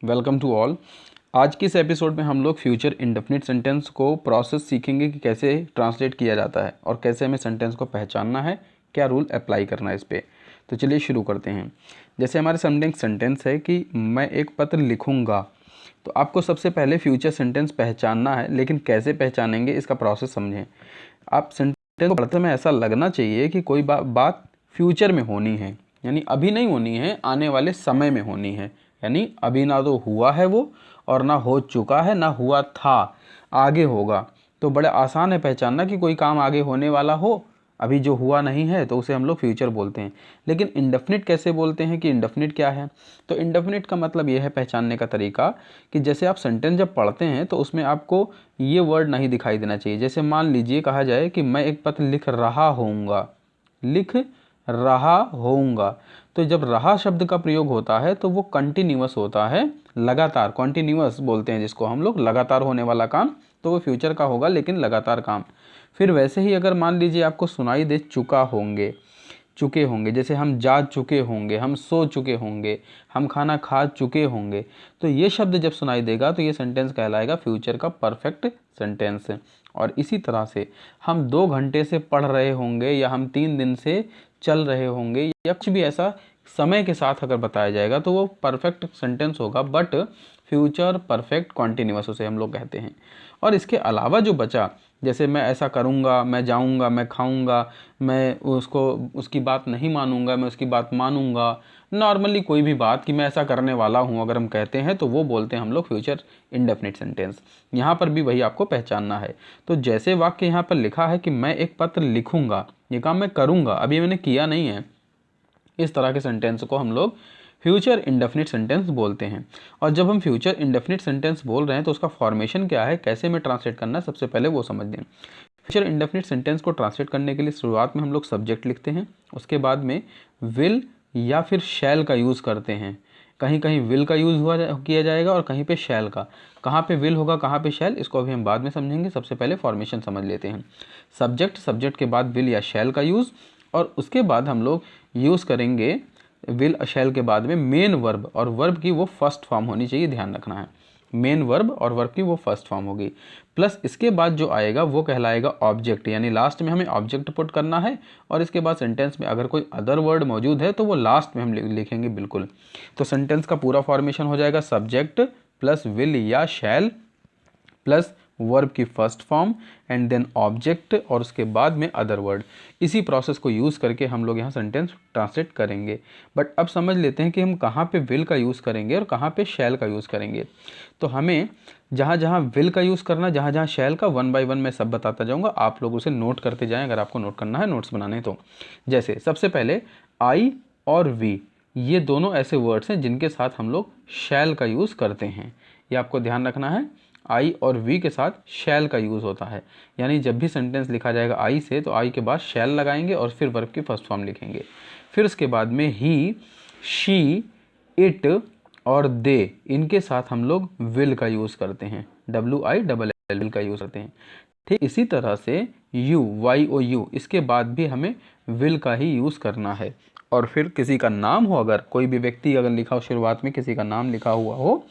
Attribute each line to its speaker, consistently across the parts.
Speaker 1: Welcome to all. आज के इस एपिसोड में हम लोग फ्यूचर इंडेफिनिट सेंटेंस को प्रोसेस सीखेंगे कि कैसे ट्रांसलेट किया जाता है और कैसे हमें सेंटेंस को पहचानना है, क्या रूल अप्लाई करना है इस पर। तो चलिए शुरू करते हैं। जैसे हमारे सामने एक सेंटेंस है कि मैं एक पत्र लिखूंगा, तो आपको सबसे पहले फ्यूचर सेंटेंस पहचानना है, लेकिन कैसे पहचानेंगे इसका प्रोसेस समझें। आप सेंटेंस को पढ़ते में ऐसा लगना चाहिए कि कोई बात फ्यूचर में होनी है, यानी अभी नहीं होनी है, आने वाले समय में होनी है। यानी अभी ना तो हुआ है वो, और ना हो चुका है, ना हुआ था, आगे होगा। तो बड़े आसान है पहचानना कि कोई काम आगे होने वाला हो, अभी जो हुआ नहीं है तो उसे हम लोग फ्यूचर बोलते हैं। लेकिन इंडेफिनिट कैसे बोलते हैं, कि इंडेफिनिट क्या है। तो इंडेफिनिट का मतलब यह है पहचानने का तरीका कि जैसे आप सेंटेंस जब पढ़ते हैं तो उसमें आपको ये वर्ड नहीं दिखाई देना चाहिए। जैसे मान लीजिए कहा जाए कि मैं एक पत्र लिख रहा होऊंगा, लिख रहा होऊंगा, तो जब रहा शब्द का प्रयोग होता है तो वो कंटिन्यूअस होता है, लगातार, कॉन्टिन्यूअस बोलते हैं जिसको हम लोग, लगातार होने वाला काम, तो वो फ्यूचर का होगा लेकिन लगातार काम। फिर वैसे ही अगर मान लीजिए आपको सुनाई दे चुका होंगे, चुके होंगे, जैसे हम जा चुके होंगे, हम सो चुके होंगे, हम खाना खा चुके होंगे, तो ये शब्द जब सुनाई देगा तो ये सेंटेंस कहलाएगा फ्यूचर का परफेक्ट सेंटेंस। और इसी तरह से हम 2 घंटे से पढ़ रहे होंगे, या हम 3 दिन से चल रहे होंगे, या कुछ भी ऐसा समय के साथ अगर बताया जाएगा तो वो परफेक्ट सेंटेंस होगा, बट फ्यूचर परफेक्ट कॉन्टिन्यूअस उसे हम लोग कहते हैं। और इसके अलावा जो बचा, जैसे मैं ऐसा करूँगा, मैं जाऊँगा, मैं खाऊँगा, मैं उसकी बात नहीं मानूंगा, मैं उसकी बात मानूंगा, नॉर्मली कोई भी बात कि मैं ऐसा करने वाला हूँ अगर हम कहते हैं तो वो बोलते हैं हम लोग फ्यूचर इंडेफिनिट सेंटेंस। यहाँ पर भी वही आपको पहचानना है। तो जैसे वाक्य यहाँ पर लिखा है कि मैं एक पत्र लिखूंगा, ये काम मैं करूँगा, अभी मैंने किया नहीं है, इस तरह के सेंटेंस को हम लोग फ्यूचर इंडेफिनिट सेंटेंस बोलते हैं। और जब हम फ्यूचर इंडेफिनिट सेंटेंस बोल रहे हैं तो उसका फॉर्मेशन क्या है, कैसे में ट्रांसलेट करना है, सबसे पहले वो समझ लें। फ्यूचर इंडेफिनिट सेंटेंस को ट्रांसलेट करने के लिए शुरुआत में हम लोग सब्जेक्ट लिखते हैं, उसके बाद में विल या फिर शैल का यूज़ करते हैं। कहीं कहीं विल का यूज़ किया जाएगा और कहीं पे शैल का। कहाँ पे विल होगा, कहाँ पे शैल, इसको अभी हम बाद में समझेंगे। सबसे पहले फॉर्मेशन समझ लेते हैं। सब्जेक्ट के बाद विल या शैल का यूज़, और उसके बाद हम लोग यूज़ करेंगे विल शैल के बाद में मेन वर्ब, और वर्ब की वो फर्स्ट फॉर्म होनी चाहिए, ध्यान रखना है। मेन वर्ब और वर्ब की वो फर्स्ट फॉर्म होगी। प्लस इसके बाद जो आएगा वो कहलाएगा ऑब्जेक्ट, यानी लास्ट में हमें ऑब्जेक्ट पुट करना है। और इसके बाद सेंटेंस में अगर कोई अदर वर्ड मौजूद है तो वो लास्ट में हम लिखेंगे बिल्कुल। तो सेंटेंस का पूरा फॉर्मेशन हो जाएगा सब्जेक्ट प्लस विल या शैल प्लस वर्ब की first form and then object, और उसके बाद में अदर वर्ड। इसी प्रोसेस को यूज़ करके हम लोग यहाँ सेंटेंस ट्रांसलेट करेंगे। बट अब समझ लेते हैं कि हम कहाँ पे विल का यूज़ करेंगे और कहाँ पे शैल का यूज़ करेंगे। तो हमें जहाँ जहाँ विल का यूज़ करना, जहाँ जहाँ शैल का, 1 बाय 1 मैं सब बताता जाऊँगा, आप लोग उसे नोट करते जाएँ अगर आपको नोट करना है, नोट्स बनाने। तो जैसे सबसे पहले आई और वी, ये दोनों ऐसे वर्ड्स हैं जिनके साथ हम लोग शैल का यूज़ करते हैं। ये आपको ध्यान रखना है, आई और वी के साथ शैल का यूज़ होता है। यानी जब भी सेंटेंस लिखा जाएगा आई से, तो आई के बाद शैल लगाएंगे और फिर वर्ब की फर्स्ट फॉर्म लिखेंगे। फिर उसके बाद में ही, शी, इट और दे, इनके साथ हम लोग विल का यूज़ करते हैं, WILL विल का यूज़ करते हैं। ठीक इसी तरह से यू, YOU, इसके बाद भी हमें विल का ही यूज़ करना है। और फिर किसी का नाम हो, अगर कोई भी व्यक्ति अगर लिखा हो, शुरुआत में किसी का नाम लिखा हुआ हो,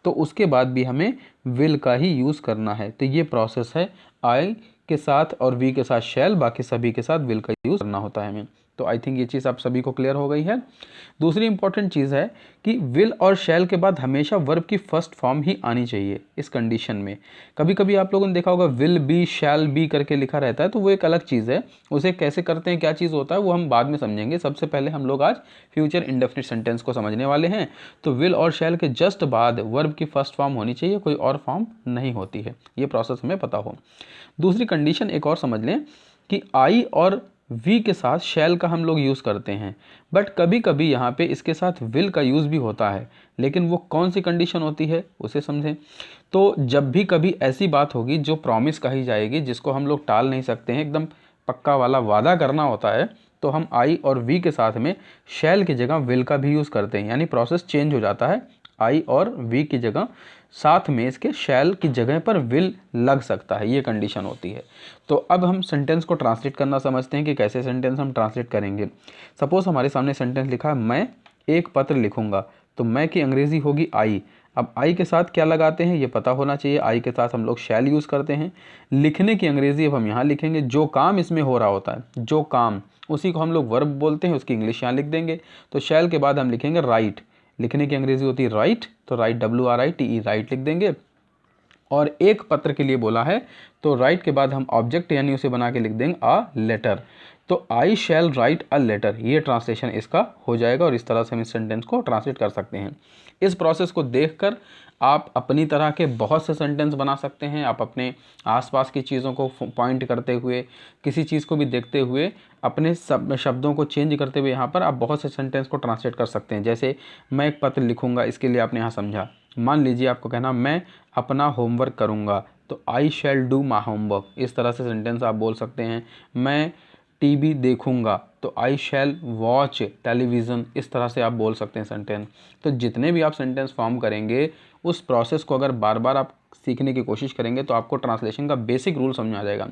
Speaker 1: तो उसके बाद भी हमें विल का ही यूज़ करना है। तो ये प्रोसेस है, आई के साथ और वी के साथ शैल, बाकी सभी के साथ विल का यूज़ करना होता है हमें। तो आई थिंक ये चीज़ आप सभी को क्लियर हो गई है। दूसरी इंपॉर्टेंट चीज़ है कि विल और शैल के बाद हमेशा वर्ब की फर्स्ट फॉर्म ही आनी चाहिए इस कंडीशन में। कभी कभी आप लोगों ने देखा होगा विल बी, शैल बी करके लिखा रहता है, तो वो एक अलग चीज़ है, उसे कैसे करते हैं, क्या चीज़ होता है, वो हम बाद में समझेंगे। सबसे पहले हम लोग आज फ्यूचर इंडेफिनिट सेंटेंस को समझने वाले हैं। तो विल और शैल के जस्ट बाद वर्ब की फर्स्ट फॉर्म होनी चाहिए, कोई और फॉर्म नहीं होती है, ये प्रोसेस हमें पता हो। दूसरी कंडीशन एक और समझ लें कि आई और वी के साथ शैल का हम लोग यूज़ करते हैं, बट कभी कभी यहाँ पे इसके साथ विल का यूज़ भी होता है, लेकिन वो कौन सी कंडीशन होती है उसे समझें। तो जब भी कभी ऐसी बात होगी जो प्रॉमिस कही जाएगी, जिसको हम लोग टाल नहीं सकते हैं, एकदम पक्का वाला वादा करना होता है, तो हम आई और वी के साथ में शैल की जगह विल का भी यूज़ करते हैं। यानी प्रोसेस चेंज हो जाता है, आई और वी की जगह साथ में इसके शैल की जगह पर विल लग सकता है, ये कंडीशन होती है। तो अब हम सेंटेंस को ट्रांसलेट करना समझते हैं कि कैसे सेंटेंस हम ट्रांसलेट करेंगे। सपोज हमारे सामने सेंटेंस लिखा है मैं एक पत्र लिखूंगा, तो मैं की अंग्रेजी होगी आई। अब आई के साथ क्या लगाते हैं ये पता होना चाहिए। आई के साथ हम लोग शैल यूज़ करते हैं। लिखने की अंग्रेज़ी अब हम यहाँ लिखेंगे, जो काम इसमें हो रहा होता है, जो काम, उसी को हम लोग वर्ब बोलते हैं, उसकी इंग्लिश यहाँ लिख देंगे। तो शैल के बाद हम लिखेंगे राइट। लिखने की अंग्रेज़ी होती है राइट, तो राइट WRITE राइट लिख देंगे। और एक पत्र के लिए बोला है तो राइट के बाद हम ऑब्जेक्ट यानी उसे बना के लिख देंगे अ लेटर। तो आई शैल राइट अ लेटर, ये ट्रांसलेशन इसका हो जाएगा और इस तरह से हम इस सेंटेंस को ट्रांसलेट कर सकते हैं। इस प्रोसेस को देखकर आप अपनी तरह के बहुत से सेंटेंस बना सकते हैं। आप अपने आसपास की चीज़ों को पॉइंट करते हुए, किसी चीज़ को भी देखते हुए, अपने सब शब्दों को चेंज करते हुए यहाँ पर आप बहुत से सेंटेंस को ट्रांसलेट कर सकते हैं। जैसे मैं एक पत्र लिखूँगा, इसके लिए आपने यहाँ समझा, मान लीजिए आपको कहना मैं अपना होमवर्क करूँगा, तो आई शैल डू माई होमवर्क, इस तरह से सेंटेंस आप बोल सकते हैं। मैं टीवी देखूँगा, तो आई शैल वॉच टेलीविज़न, इस तरह से आप बोल सकते हैं सेंटेंस। तो जितने भी आप सेंटेंस फॉर्म करेंगे, उस प्रोसेस को अगर बार बार आप सीखने की कोशिश करेंगे तो आपको ट्रांसलेशन का बेसिक रूल समझ आ जाएगा।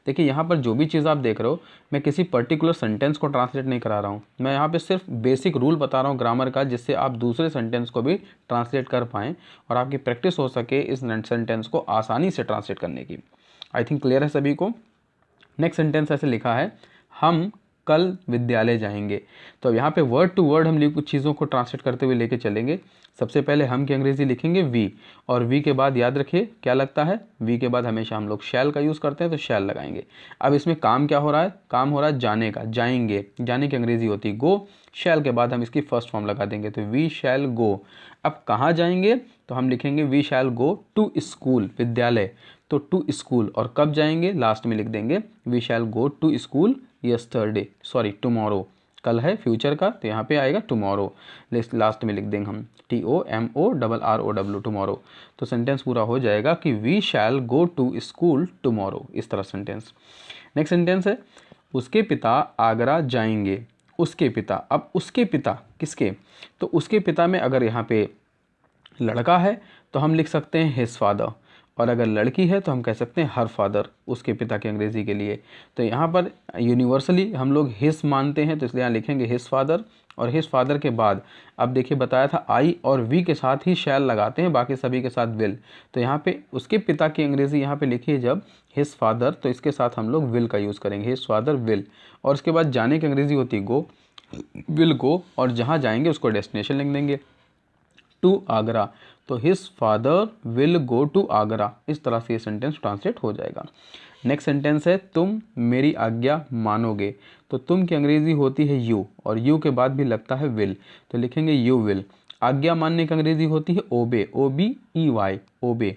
Speaker 1: देखिए यहाँ पर जो भी चीज़ आप देख रहे हो, मैं किसी पर्टिकुलर सेंटेंस को ट्रांसलेट नहीं करा रहा हूँ, मैं यहाँ पे सिर्फ बेसिक रूल बता रहा हूँ ग्रामर का, जिससे आप दूसरे सेंटेंस को भी ट्रांसलेट कर पाएँ और आपकी प्रैक्टिस हो सके इस सेंटेंस को आसानी से ट्रांसलेट करने की। आई थिंक क्लियर है सभी को। नेक्स्ट सेंटेंस ऐसे लिखा है, हम कल विद्यालय जाएंगे। तो अब यहाँ पे वर्ड टू वर्ड हम कुछ चीज़ों को ट्रांसलेट करते हुए लेके चलेंगे। सबसे पहले हम की अंग्रेज़ी लिखेंगे वी, और वी के बाद याद रखिए क्या लगता है, वी के बाद हमेशा हम लोग शैल का यूज़ करते हैं, तो शैल लगाएंगे। अब इसमें काम क्या हो रहा है, काम हो रहा है जाने का, जाएंगे, जाने की अंग्रेज़ी होती है गो। शैल के बाद हम इसकी फर्स्ट फॉर्म लगा देंगे, तो वी शैल गो। अब कहाँ जाएंगे, तो हम लिखेंगे we shall go to school, विद्यालय, तो टू स्कूल। और कब जाएंगे, लास्ट में लिख देंगे we shall go to school yesterday, sorry tomorrow, कल है फ्यूचर का, तो यहाँ पे आएगा टुमारो, लास्ट में लिख देंगे हम TOMORROW, टुमारो। तो सेंटेंस पूरा हो जाएगा कि we shall go to school tomorrow, इस तरह सेंटेंस। नेक्स्ट सेंटेंस है, उसके पिता आगरा जाएंगे। उसके पिता, अब उसके पिता किसके, तो उसके पिता में अगर यहाँ पे लड़का है तो हम लिख सकते हैं हिज फादर, और अगर लड़की है तो हम कह सकते हैं हर फादर, उसके पिता की अंग्रेज़ी के लिए। तो यहाँ पर यूनिवर्सली हम लोग हिज मानते हैं, तो इसलिए यहाँ लिखेंगे हिज फादर। और हिज फादर के बाद अब देखिए बताया था आई और वी के साथ ही शैल लगाते हैं, बाकी सभी के साथ विल। तो यहाँ पे उसके पिता की अंग्रेज़ी यहाँ पे लिखिए जब हिज फादर, तो इसके साथ हम लोग विल का यूज़ करेंगे, हिज फादर विल। और उसके बाद जाने की अंग्रेज़ी होती है गो, विल गो, और जहाँ जाएंगे उसको डेस्टिनेशन लिख देंगे, टू आगरा, तो his father will go to Agra, इस तरह से ये सेंटेंस ट्रांसलेट हो जाएगा। नेक्स्ट सेंटेंस है, तुम मेरी आज्ञा मानोगे। तो तुम की अंग्रेज़ी होती है यू, और यू के बाद भी लगता है विल, तो लिखेंगे यू विल। आज्ञा मानने की अंग्रेज़ी होती है ओबे, OBEY, ओबे।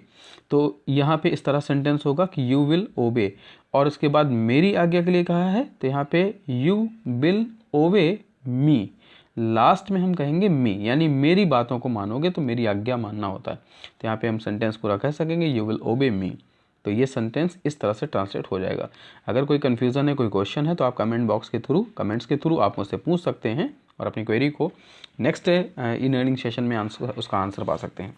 Speaker 1: तो यहाँ पे इस तरह सेंटेंस होगा कि यू विल ओबे। और उसके बाद मेरी आज्ञा के लिए कहा है, तो यहाँ पे यू विल ओबे मी, लास्ट में हम कहेंगे मी, यानी मेरी बातों को मानोगे, तो मेरी आज्ञा मानना होता है। तो यहाँ पे हम सेंटेंस पूरा कह सकेंगे यू विल ओबे मी। तो ये सेंटेंस इस तरह से ट्रांसलेट हो जाएगा। अगर कोई कन्फ्यूज़न है, कोई क्वेश्चन है, तो आप कमेंट बॉक्स के थ्रू, कमेंट्स के थ्रू आप मुझसे पूछ सकते हैं और अपनी क्वेरी को नेक्स्ट ई लर्निंग सेशन में उसका आंसर पा सकते हैं।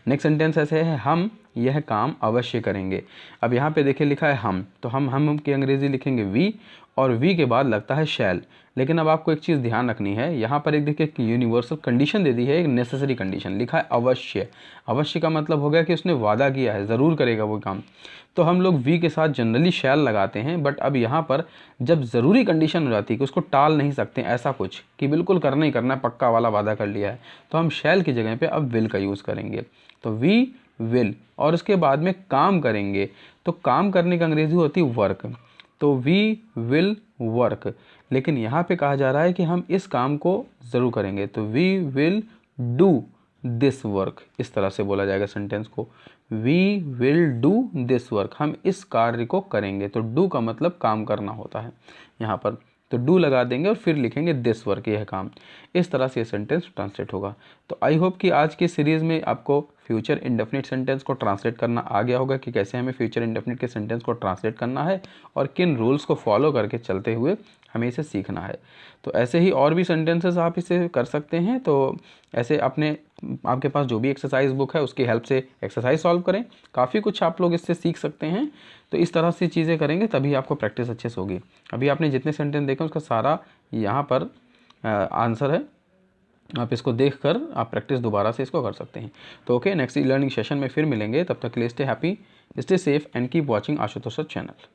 Speaker 1: नेक्स्ट सेंटेंस ऐसे है, हम यह काम अवश्य करेंगे। अब यहाँ पे देखिए लिखा है हम, तो हम की अंग्रेज़ी लिखेंगे वी, और वी के बाद लगता है शैल। लेकिन अब आपको एक चीज़ ध्यान रखनी है, यहाँ पर एक देखिए यूनिवर्सल कंडीशन दे दी है, एक नेसेसरी कंडीशन लिखा है अवश्य। अवश्य का मतलब हो गया कि उसने वादा किया है, ज़रूर करेगा वो काम। तो हम लोग वी के साथ जनरली शैल लगाते हैं, बट अब यहाँ पर जब ज़रूरी कंडीशन हो जाती है कि उसको टाल नहीं सकते, ऐसा कुछ कि बिल्कुल करना ही करना है, पक्का वाला वादा कर लिया है, तो हम शैल की जगह पे अब विल का यूज़ करेंगे। तो वी विल, और उसके बाद में काम करेंगे, तो काम करने की अंग्रेज़ी होती है वर्क, तो वी विल वर्क। लेकिन यहाँ पे कहा जा रहा है कि हम इस काम को ज़रूर करेंगे, तो we will do this work, इस तरह से बोला जाएगा सेंटेंस को, we will do this work, हम इस कार्य को करेंगे। तो डू का मतलब काम करना होता है यहाँ पर, तो डू लगा देंगे और फिर लिखेंगे दिस वर्क, यह काम। इस तरह से ये सेंटेंस ट्रांसलेट होगा। तो आई होप कि आज की सीरीज़ में आपको फ्यूचर इंडेफिनिट सेंटेंस को ट्रांसलेट करना आ गया होगा कि कैसे हमें फ्यूचर इंडेफिनिट के सेंटेंस को ट्रांसलेट करना है और किन रूल्स को फॉलो करके चलते हुए हमें इसे सीखना है। तो ऐसे ही और भी सेंटेंसेस आप इसे कर सकते हैं। तो ऐसे आपके पास जो भी एक्सरसाइज बुक है उसकी हेल्प से एक्सरसाइज सॉल्व करें, काफ़ी कुछ आप लोग इससे सीख सकते हैं। तो इस तरह से चीज़ें करेंगे तभी आपको प्रैक्टिस अच्छे से होगी। अभी आपने जितने सेंटेंस देखे उसका सारा यहाँ पर आंसर है, आप इसको देखकर आप प्रैक्टिस दोबारा से इसको कर सकते हैं। तो okay, next e learning session में फिर मिलेंगे। तब तक के लिए stay happy, stay safe and keep watching Ashutosh channel.